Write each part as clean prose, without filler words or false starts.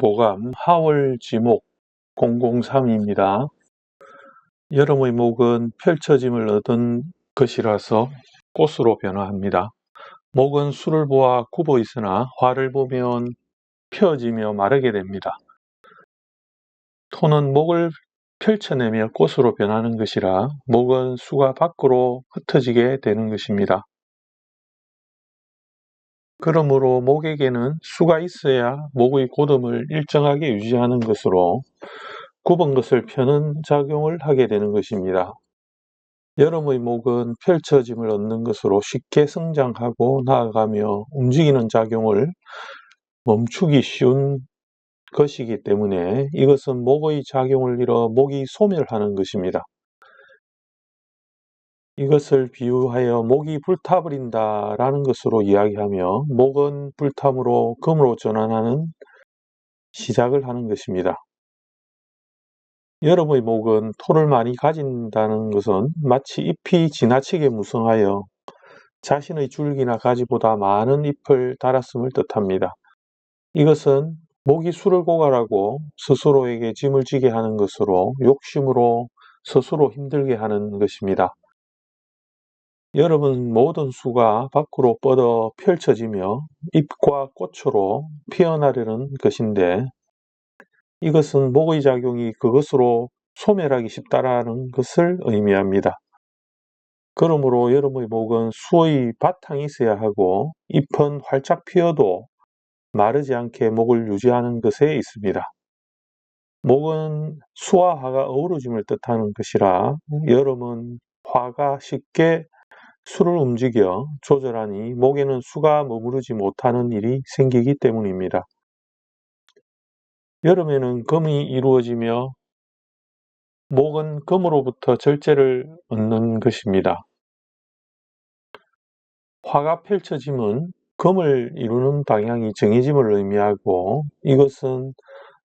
모감 하월지목 003입니다. 여름의 목은 펼쳐짐을 얻은 것이라서 꽃으로 변화합니다. 목은 술을 보아 굽어 있으나 화를 보면 펴지며 마르게 됩니다. 토는 목을 펼쳐내며 꽃으로 변하는 것이라 목은 수가 밖으로 흩어지게 되는 것입니다. 그러므로 목에게는 수가 있어야 목의 고듬을 일정하게 유지하는 것으로 굽은 것을 펴는 작용을 하게 되는 것입니다. 여름의 목은 펼쳐짐을 얻는 것으로 쉽게 성장하고 나아가며 움직이는 작용을 멈추기 쉬운 것이기 때문에 이것은 목의 작용을 잃어 목이 소멸하는 것입니다. 이것을 비유하여 목이 불타버린다라는 것으로 이야기하며 목은 불탐으로 금으로 전환하는 시작을 하는 것입니다. 여름의 목은 토를 많이 가진다는 것은 마치 잎이 지나치게 무성하여 자신의 줄기나 가지보다 많은 잎을 달았음을 뜻합니다. 이것은 목이 술을 고갈하고 스스로에게 짐을 지게 하는 것으로 욕심으로 스스로 힘들게 하는 것입니다. 여름은 모든 수가 밖으로 뻗어 펼쳐지며 잎과 꽃으로 피어나려는 것인데 이것은 목의 작용이 그것으로 소멸하기 쉽다라는 것을 의미합니다. 그러므로 여름의 목은 수의 바탕이 있어야 하고 잎은 활짝 피어도 마르지 않게 목을 유지하는 것에 있습니다. 목은 수와 화가 어우러짐을 뜻하는 것이라 여름은 화가 쉽게 수를 움직여 조절하니 목에는 수가 머무르지 못하는 일이 생기기 때문입니다. 여름에는 금이 이루어지며 목은 금으로부터 절제를 얻는 것입니다. 화가 펼쳐짐은 금을 이루는 방향이 정해짐을 의미하고 이것은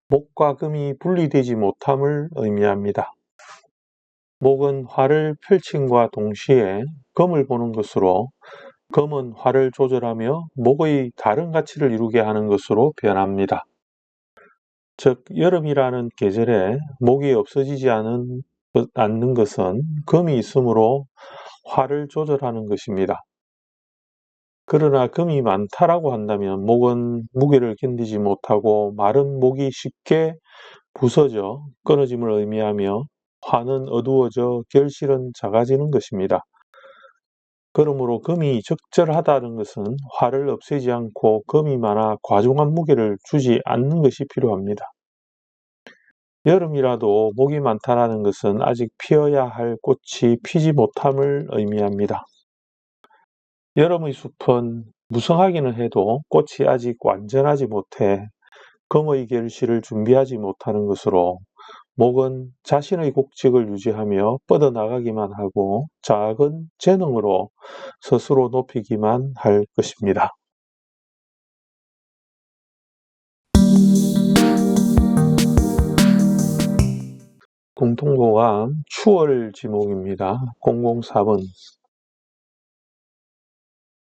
목과 금이 분리되지 못함을 의미합니다. 목은 화를 펼침과 동시에 금을 보는 것으로 금은 화를 조절하며 목의 다른 가치를 이루게 하는 것으로 변합니다. 즉 여름이라는 계절에 목이 없어지지 않는 것은 금이 있으므로 화를 조절하는 것입니다. 그러나 금이 많다라고 한다면 목은 무게를 견디지 못하고 마른 목이 쉽게 부서져 끊어짐을 의미하며 화는 어두워져 결실은 작아지는 것입니다. 그러므로 금이 적절하다는 것은 화를 없애지 않고 금이 많아 과중한 무게를 주지 않는 것이 필요합니다. 여름이라도 목이 많다는 것은 아직 피어야 할 꽃이 피지 못함을 의미합니다. 여름의 숲은 무성하기는 해도 꽃이 아직 완전하지 못해 금의 결실을 준비하지 못하는 것으로 목은 자신의 곡직을 유지하며 뻗어나가기만 하고 작은 재능으로 스스로 높이기만 할 것입니다. 공통고감 추월지목입니다. 004번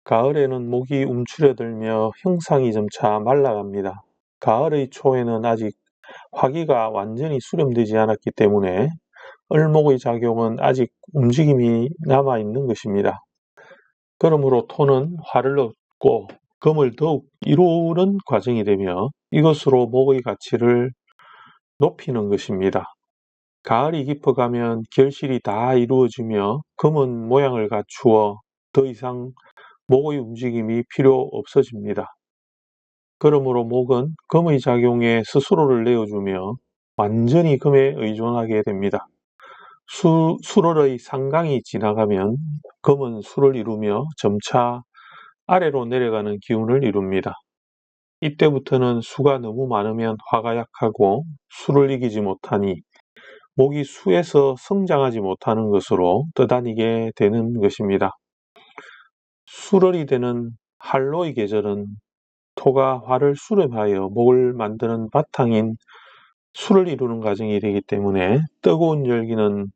가을에는 목이 움츠려들며 형상이 점차 말라갑니다. 가을의 초에는 아직 화기가 완전히 수렴되지 않았기 때문에 을목의 작용은 아직 움직임이 남아있는 것입니다. 그러므로 토는 화를 얻고 금을 더욱 이루는 과정이 되며 이것으로 목의 가치를 높이는 것입니다. 가을이 깊어가면 결실이 다 이루어지며 금은 모양을 갖추어 더 이상 목의 움직임이 필요 없어집니다. 그러므로 목은 금의 작용에 스스로를 내어주며 완전히 금에 의존하게 됩니다. 수월의 상강이 지나가면 금은 수를 이루며 점차 아래로 내려가는 기운을 이룹니다. 이때부터는 수가 너무 많으면 화가 약하고 수를 이기지 못하니 목이 수에서 성장하지 못하는 것으로 떠다니게 되는 것입니다. 수월이 되는 한로의 계절은 토가 화를 수렴하여 목을 만드는 바탕인 수를 이루는 과정이 되기 때문에 뜨거운 열기는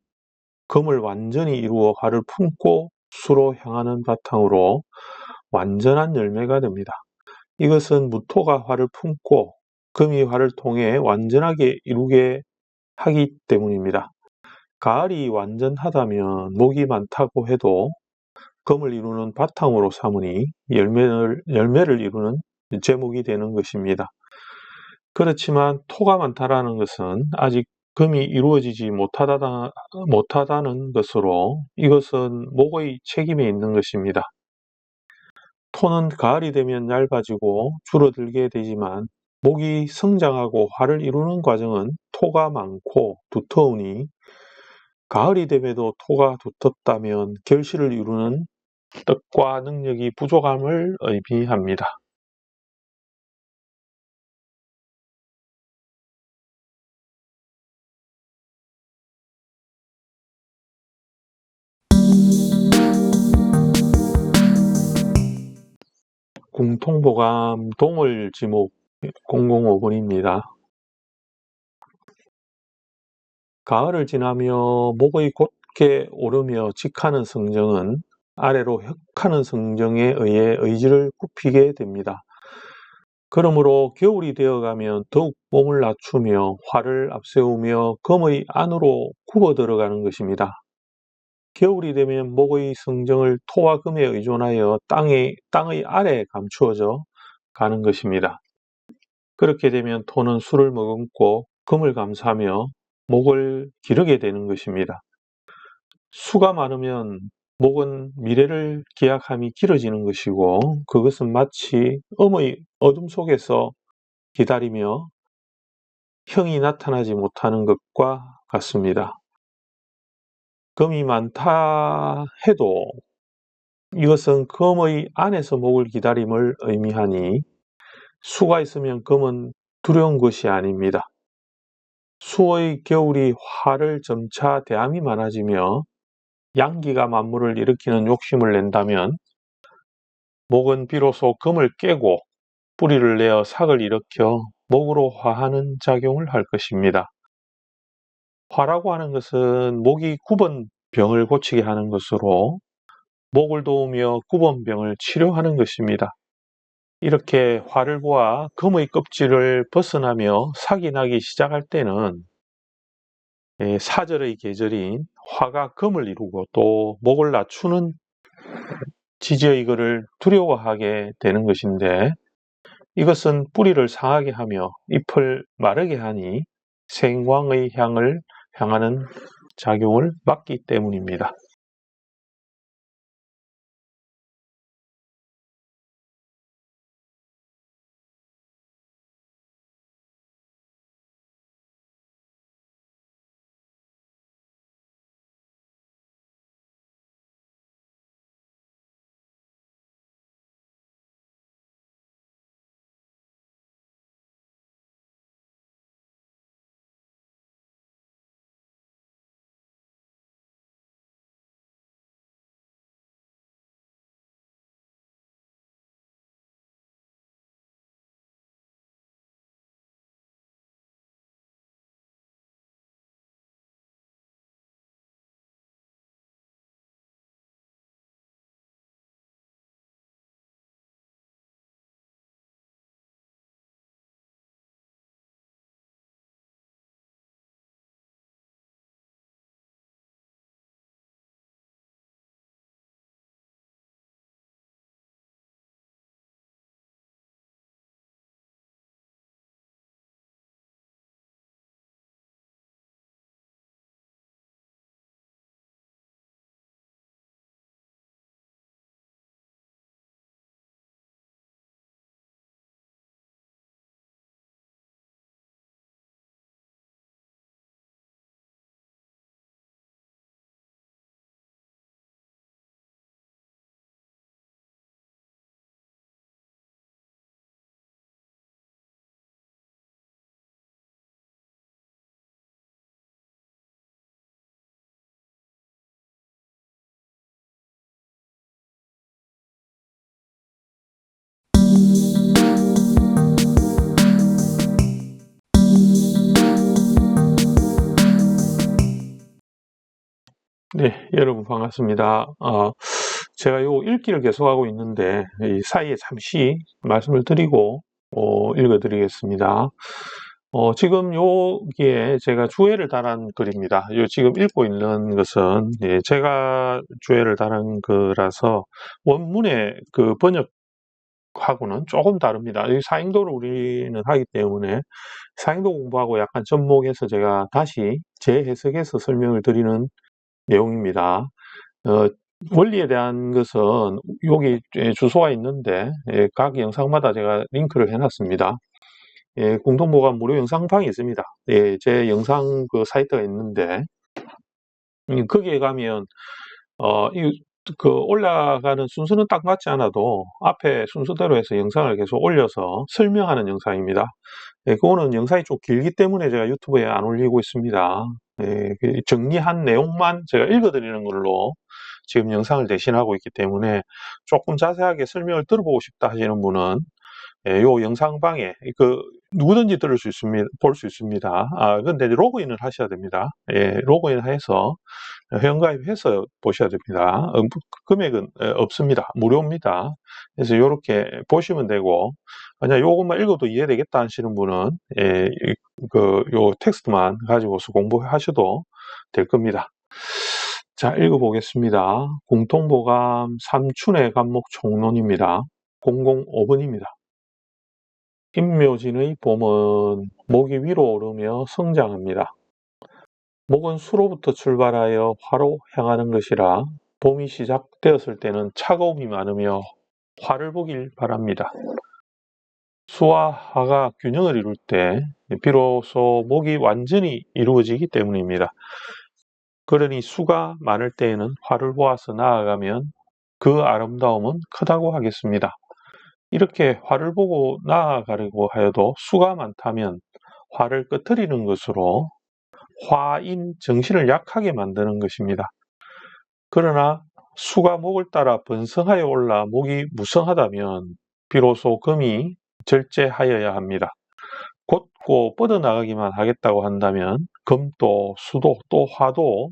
금을 완전히 이루어 화를 품고 수로 향하는 바탕으로 완전한 열매가 됩니다. 이것은 무토가 화를 품고 금이 화를 통해 완전하게 이루게 하기 때문입니다. 가을이 완전하다면 목이 많다고 해도 금을 이루는 바탕으로 삼으니 열매를 이루는 제목이 되는 것입니다. 그렇지만 토가 많다라는 것은 아직 금이 이루어지지 못하다는 것으로 이것은 목의 책임에 있는 것입니다. 토는 가을이 되면 얇아지고 줄어들게 되지만 목이 성장하고 화를 이루는 과정은 토가 많고 두터우니 가을이 됨에도 토가 두텁다면 결실을 이루는 뜻과 능력이 부족함을 의미합니다. 궁통보감 동을 지목 005번입니다. 가을을 지나며 목의 곧게 오르며 직하는 성정은 아래로 혁하는 성정에 의해 의지를 굽히게 됩니다. 그러므로 겨울이 되어가면 더욱 몸을 낮추며 화를 앞세우며 금의 안으로 굽어 들어가는 것입니다. 겨울이 되면 목의 성정을 토와 금에 의존하여 땅의 아래에 감추어져 가는 것입니다. 그렇게 되면 토는 술을 머금고 금을 감싸며 목을 기르게 되는 것입니다. 수가 많으면 목은 미래를 기약함이 길어지는 것이고 그것은 마치 어둠 속에서 기다리며 형이 나타나지 못하는 것과 같습니다. 금이 많다 해도 이것은 금의 안에서 목을 기다림을 의미하니 수가 있으면 금은 두려운 것이 아닙니다. 수의 겨울이 화를 점차 대함이 많아지며 양기가 만물을 일으키는 욕심을 낸다면 목은 비로소 금을 깨고 뿌리를 내어 삭을 일으켜 목으로 화하는 작용을 할 것입니다. 화라고 하는 것은 목이 굽은 병을 고치게 하는 것으로 목을 도우며 굽은 병을 치료하는 것입니다. 이렇게 화를 보아 금의 껍질을 벗어나며 삭이 나기 시작할 때는 사절의 계절인 화가 금을 이루고 또 목을 낮추는 지지의 이거를 두려워하게 되는 것인데 이것은 뿌리를 상하게 하며 잎을 마르게 하니 생광의 향을 향하는 작용을 막기 때문입니다. 네, 여러분 반갑습니다. 제가 요 읽기를 계속하고 있는데 이 사이에 잠시 말씀을 드리고 읽어드리겠습니다. 지금 여기에 제가 주해를 달한 글입니다. 지금 읽고 있는 것은 제가 주해를 달한 거라서 원문의 그 번역하고는 조금 다릅니다. 이 사행도를 우리는 하기 때문에 사행도 공부하고 약간 접목해서 제가 다시 재해석해서 설명을 드리는 내용입니다. 원리에 대한 것은 여기 주소가 있는데 각 영상마다 제가 링크를 해놨습니다. 공동보관 무료 영상방이 있습니다. 제 영상 그 사이트가 있는데 거기에 가면 올라가는 순서는 딱 맞지 않아도 앞에 순서대로 해서 영상을 계속 올려서 설명하는 영상입니다. 그거는 영상이 좀 길기 때문에 제가 유튜브에 안 올리고 있습니다. 정리한 내용만 제가 읽어드리는 걸로 지금 영상을 대신하고 있기 때문에 조금 자세하게 설명을 들어보고 싶다 하시는 분은 요 영상방에 누구든지 들을 수 있습니다. 볼 수 있습니다. 근데 로그인을 하셔야 됩니다. 로그인해서 회원가입해서 보셔야 됩니다. 금액은 없습니다. 무료입니다. 그래서 이렇게 보시면 되고, 만약 요것만 읽어도 이해되겠다 하시는 분은 요 텍스트만 가지고서 공부하셔도 될 겁니다. 자, 읽어보겠습니다. 공통보감 삼춘의 감목 총론입니다. 005번입니다. 임묘진의 봄은 목이 위로 오르며 성장합니다. 목은 수로부터 출발하여 화로 향하는 것이라 봄이 시작되었을 때는 차가움이 많으며 화를 보길 바랍니다. 수와 화가 균형을 이룰 때 비로소 목이 완전히 이루어지기 때문입니다. 그러니 수가 많을 때에는 화를 보아서 나아가면 그 아름다움은 크다고 하겠습니다. 이렇게 화를 보고 나아가려고 하여도 수가 많다면 화를 끄트리는 것으로 화인 정신을 약하게 만드는 것입니다. 그러나 수가 목을 따라 번성하여 올라 목이 무성하다면 비로소 금이 절제하여야 합니다. 곧고 뻗어나가기만 하겠다고 한다면 금도 수도 또 화도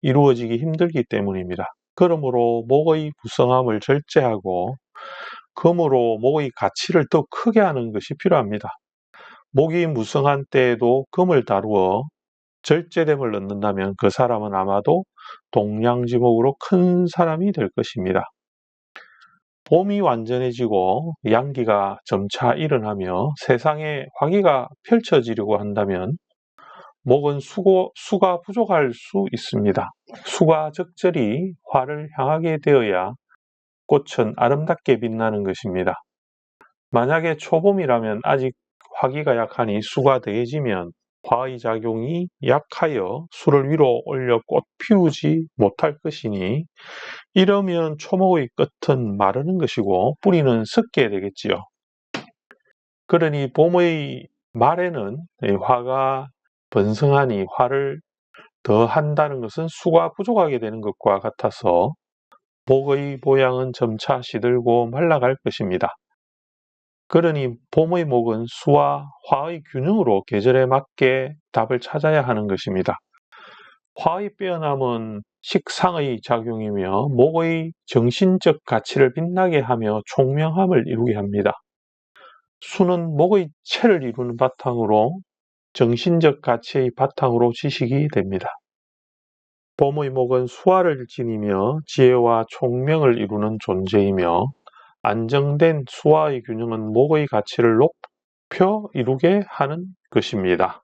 이루어지기 힘들기 때문입니다. 그러므로 목의 무성함을 절제하고 금으로 목의 가치를 더 크게 하는 것이 필요합니다. 목이 무성한 때에도 금을 다루어 절제됨을 넣는다면 그 사람은 아마도 동량지목으로 큰 사람이 될 것입니다. 봄이 완전해지고 양기가 점차 일어나며 세상에 화기가 펼쳐지려고 한다면 목은 수가 부족할 수 있습니다. 수가 적절히 화를 향하게 되어야 꽃은 아름답게 빛나는 것입니다. 만약에 초봄이라면 아직 화기가 약하니 수가 더해지면 화의 작용이 약하여 수를 위로 올려 꽃 피우지 못할 것이니 이러면 초목의 끝은 마르는 것이고 뿌리는 썩게 되겠지요. 그러니 봄의 말에는 화가 번성하니 화를 더 한다는 것은 수가 부족하게 되는 것과 같아서 목의 모양은 점차 시들고 말라갈 것입니다. 그러니 봄의 목은 수와 화의 균형으로 계절에 맞게 답을 찾아야 하는 것입니다. 화의 빼어남은 식상의 작용이며 목의 정신적 가치를 빛나게 하며 총명함을 이루게 합니다. 수는 목의 체를 이루는 바탕으로 정신적 가치의 바탕으로 지식이 됩니다. 봄의 목은 수화를 지니며 지혜와 총명을 이루는 존재이며 안정된 수화의 균형은 목의 가치를 높여 이루게 하는 것입니다.